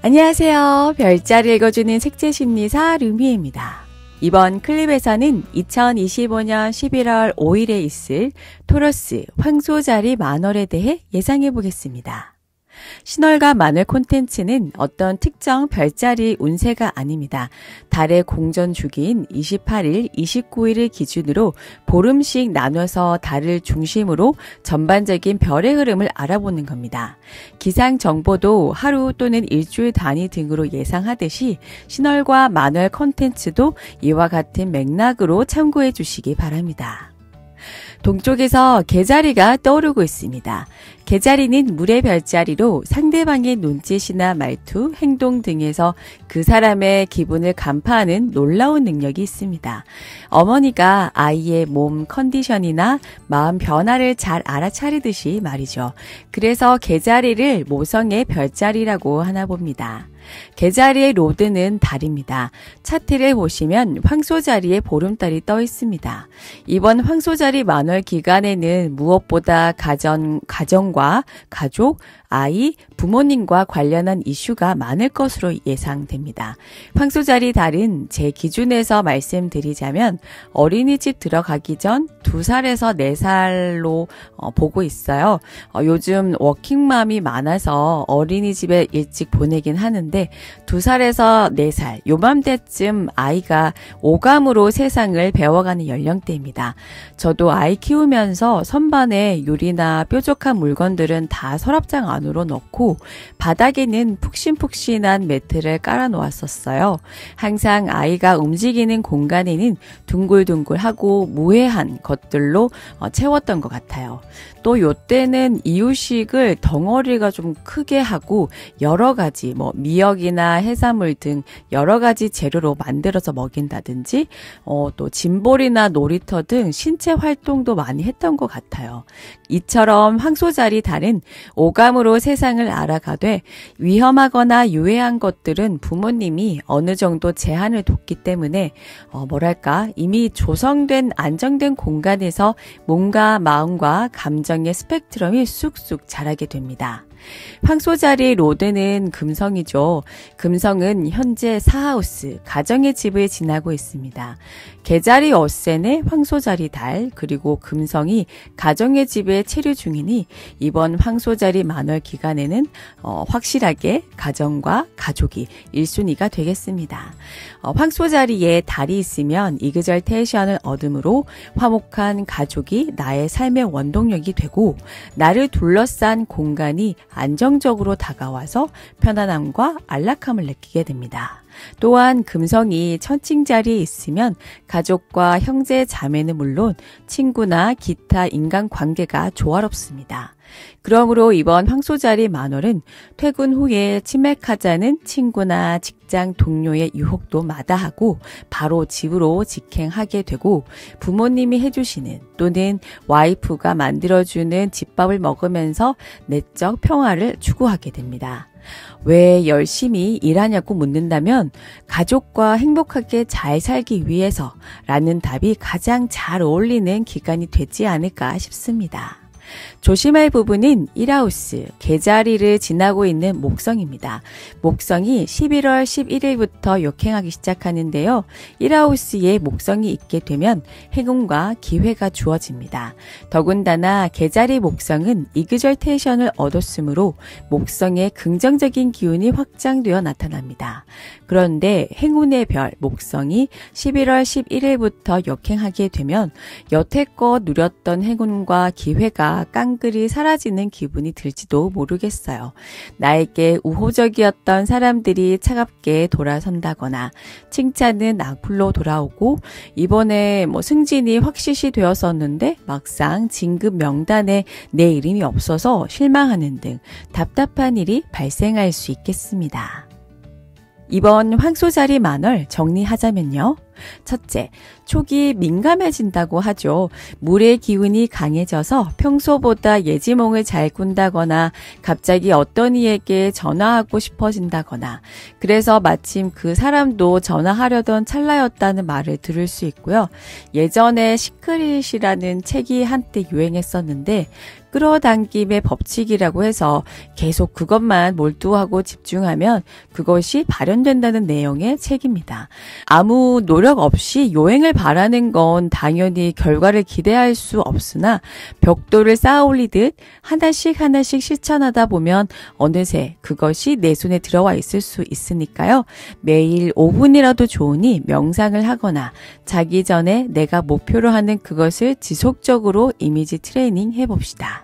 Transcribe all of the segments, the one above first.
안녕하세요. 별자리 읽어주는 책제심리사 류미입니다. 이번 클립에서는 2025년 11월 5일에 있을 토러스 황소자리 만월에 대해 예상해 보겠습니다. 신월과 만월 콘텐츠는 어떤 특정 별자리 운세가 아닙니다. 달의 공전 주기인 28일, 29일을 기준으로 보름씩 나눠서 달을 중심으로 전반적인 별의 흐름을 알아보는 겁니다. 기상 정보도 하루 또는 일주일 단위 등으로 예상하듯이 신월과 만월 콘텐츠도 이와 같은 맥락으로 참고해 주시기 바랍니다. 동쪽에서 개자리가 떠오르고 있습니다. 개자리는 물의 별자리로 상대방의 눈짓이나 말투, 행동 등에서 그 사람의 기분을 간파하는 놀라운 능력이 있습니다. 어머니가 아이의 몸 컨디션이나 마음 변화를 잘 알아차리듯이 말이죠. 그래서 개자리를 모성의 별자리라고 하나 봅니다. 개자리의 로드는 달입니다. 차트를 보시면 황소자리에 보름달이 떠 있습니다. 이번 황소자리 만월 기간에는 무엇보다 가정과 가족, 아이, 부모님과 관련한 이슈가 많을 것으로 예상됩니다. 황소자리 달은 제 기준에서 말씀드리자면 어린이집 들어가기 전 2살에서 4살로 보고 있어요. 요즘 워킹맘이 많아서 어린이집에 일찍 보내긴 하는데 2살에서 4살 요맘때쯤 아이가 오감으로 세상을 배워가는 연령대입니다. 저도 아이 키우면서 선반에 유리나 뾰족한 물건들은 다 서랍장 안으로 넣고 바닥에는 푹신푹신한 매트를 깔아 놓았었어요. 항상 아이가 움직이는 공간에는 둥글둥글하고 무해한 것들로 채웠던 것 같아요. 또 요때는 이유식을 덩어리가 좀 크게 하고 여러 가지 미역이나 해산물 등 여러 가지 재료로 만들어서 먹인다든지 또 짐볼이나 놀이터 등 신체 활동도 많이 했던 것 같아요. 이처럼 황소자리 달은 오감으로 세상을 알아가되 위험하거나 유해한 것들은 부모님이 어느 정도 제한을 뒀기 때문에 이미 조성된 안정된 공간에서 몸과 마음과 감정의 스펙트럼이 쑥쑥 자라게 됩니다. 황소자리 로드는 금성이죠. 금성은 현재 사하우스, 가정의 집을 지나고 있습니다. 개자리 어센의 황소자리 달, 그리고 금성이 가정의 집에 체류 중이니 이번 황소자리 만월 기간에는 확실하게 가정과 가족이 1순위가 되겠습니다. 황소자리에 달이 있으면 이그절테이션을 얻으므로 화목한 가족이 나의 삶의 원동력이 되고 나를 둘러싼 공간이 안정적으로 다가와서 편안함과 안락함을 느끼게 됩니다. 또한 금성이 천칭자리에 있으면 가족과 형제 자매는 물론 친구나 기타 인간관계가 조화롭습니다. 그러므로 이번 황소자리 만월은 퇴근 후에 치맥하자는 친구나 직장 동료의 유혹도 마다하고 바로 집으로 직행하게 되고 부모님이 해주시는 또는 와이프가 만들어주는 집밥을 먹으면서 내적 평화를 추구하게 됩니다. 왜 열심히 일하냐고 묻는다면 가족과 행복하게 잘 살기 위해서 라는 답이 가장 잘 어울리는 기간이 되지 않을까 싶습니다. 조심할 부분은 1하우스, 개자리를 지나고 있는 목성입니다. 목성이 11월 11일부터 역행하기 시작하는데요. 1하우스에 목성이 있게 되면 행운과 기회가 주어집니다. 더군다나 개자리 목성은 이그절테이션을 얻었으므로 목성의 긍정적인 기운이 확장되어 나타납니다. 그런데 행운의 별 목성이 11월 11일부터 역행하게 되면 여태껏 누렸던 행운과 기회가 깡그리 사라지는 기분이 들지도 모르겠어요. 나에게 우호적이었던 사람들이 차갑게 돌아선다거나 칭찬은 악플로 돌아오고 이번에 승진이 확실시 되었었는데 막상 진급 명단에 내 이름이 없어서 실망하는 등 답답한 일이 발생할 수 있겠습니다. 이번 황소자리 만월 정리하자면요. 첫째, 촉이 민감해진다고 하죠. 물의 기운이 강해져서 평소보다 예지몽을 잘 꾼다거나 갑자기 어떤 이에게 전화하고 싶어진다거나 그래서 마침 그 사람도 전화하려던 찰나였다는 말을 들을 수 있고요. 예전에 시크릿이라는 책이 한때 유행했었는데 끌어당김의 법칙이라고 해서 계속 그것만 몰두하고 집중하면 그것이 발현된다는 내용의 책입니다. 아무 노력 없이 요행을 바라는 건 당연히 결과를 기대할 수 없으나 벽돌을 쌓아 올리듯 하나씩 하나씩 실천하다 보면 어느새 그것이 내 손에 들어와 있을 수 있으니까요. 매일 5분이라도 좋으니 명상을 하거나 자기 전에 내가 목표로 하는 그것을 지속적으로 이미지 트레이닝 해봅시다.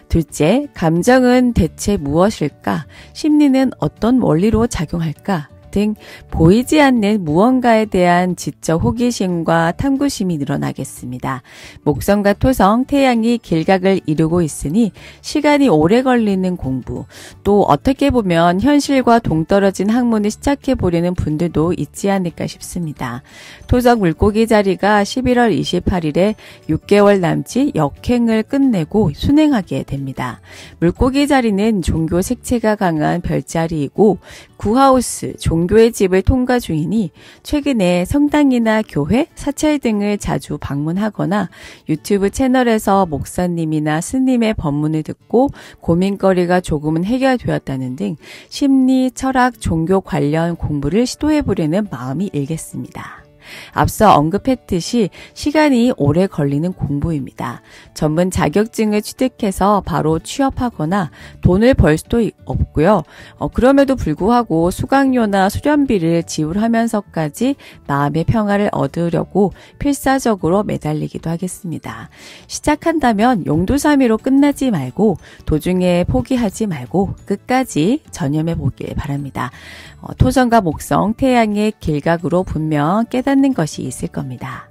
둘째, 감정은 대체 무엇일까? 심리는 어떤 원리로 작용할까? 등 보이지 않는 무언가에 대한 지적 호기심과 탐구심이 늘어나겠습니다. 목성과 토성, 태양이 길각을 이루고 있으니 시간이 오래 걸리는 공부, 또 어떻게 보면 현실과 동떨어진 학문을 시작해보려는 분들도 있지 않을까 싶습니다. 토성 물고기 자리가 11월 28일에 6개월 남짓 역행을 끝내고 순행하게 됩니다. 물고기 자리는 종교 색채가 강한 별자리이고 구하우스, 종교의 집을 통과 중이니 최근에 성당이나 교회, 사찰 등을 자주 방문하거나 유튜브 채널에서 목사님이나 스님의 법문을 듣고 고민거리가 조금은 해결되었다는 등 심리, 철학, 종교 관련 공부를 시도해보려는 마음이 일겠습니다. 앞서 언급했듯이 시간이 오래 걸리는 공부입니다. 전문 자격증을 취득해서 바로 취업하거나 돈을 벌 수도 없고요. 그럼에도 불구하고 수강료나 수련비를 지불하면서까지 마음의 평화를 얻으려고 필사적으로 매달리기도 하겠습니다. 시작한다면 용두사미로 끝나지 말고 도중에 포기하지 말고 끝까지 전념해 보길 바랍니다. 토성과 목성, 태양의 길각으로 분명 깨닫는 것이 있을 겁니다.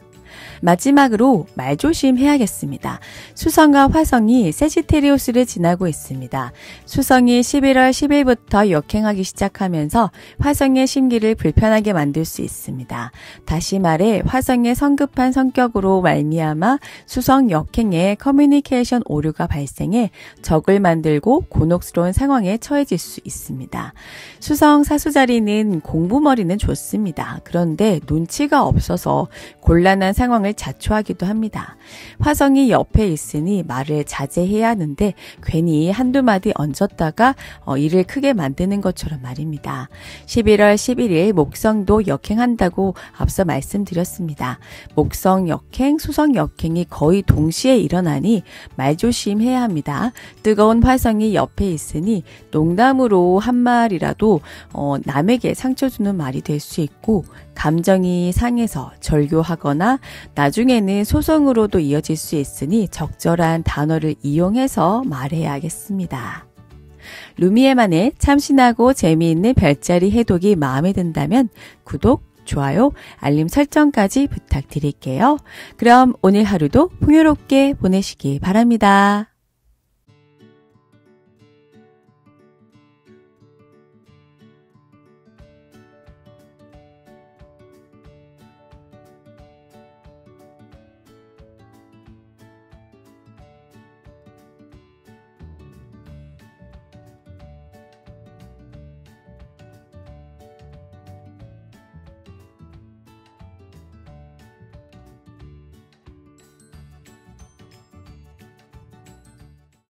마지막으로 말조심해야겠습니다. 수성과 화성이 세지테리우스를 지나고 있습니다. 수성이 11월 10일부터 역행하기 시작하면서 화성의 심기를 불편하게 만들 수 있습니다. 다시 말해 화성의 성급한 성격으로 말미암아 수성 역행에 커뮤니케이션 오류가 발생해 적을 만들고 곤혹스러운 상황에 처해질 수 있습니다. 수성 사수자리는 공부머리는 좋습니다. 그런데 눈치가 없어서 곤란한 상황을 자초하기도 합니다. 화성이 옆에 있으니 말을 자제해야 하는데 괜히 한두 마디 얹었다가 일을 크게 만드는 것처럼 말입니다. 11월 11일 목성도 역행한다고 앞서 말씀드렸습니다. 목성 역행, 수성 역행이 거의 동시에 일어나니 말조심해야 합니다. 뜨거운 화성이 옆에 있으니 농담으로 한 말이라도 남에게 상처 주는 말이 될 수 있고 감정이 상해서 절교하거나 나중에는 소송으로도 이어질 수 있으니 적절한 단어를 이용해서 말해야겠습니다. 루미에만의 참신하고 재미있는 별자리 해독이 마음에 든다면 구독, 좋아요, 알림 설정까지 부탁드릴게요. 그럼 오늘 하루도 풍요롭게 보내시기 바랍니다.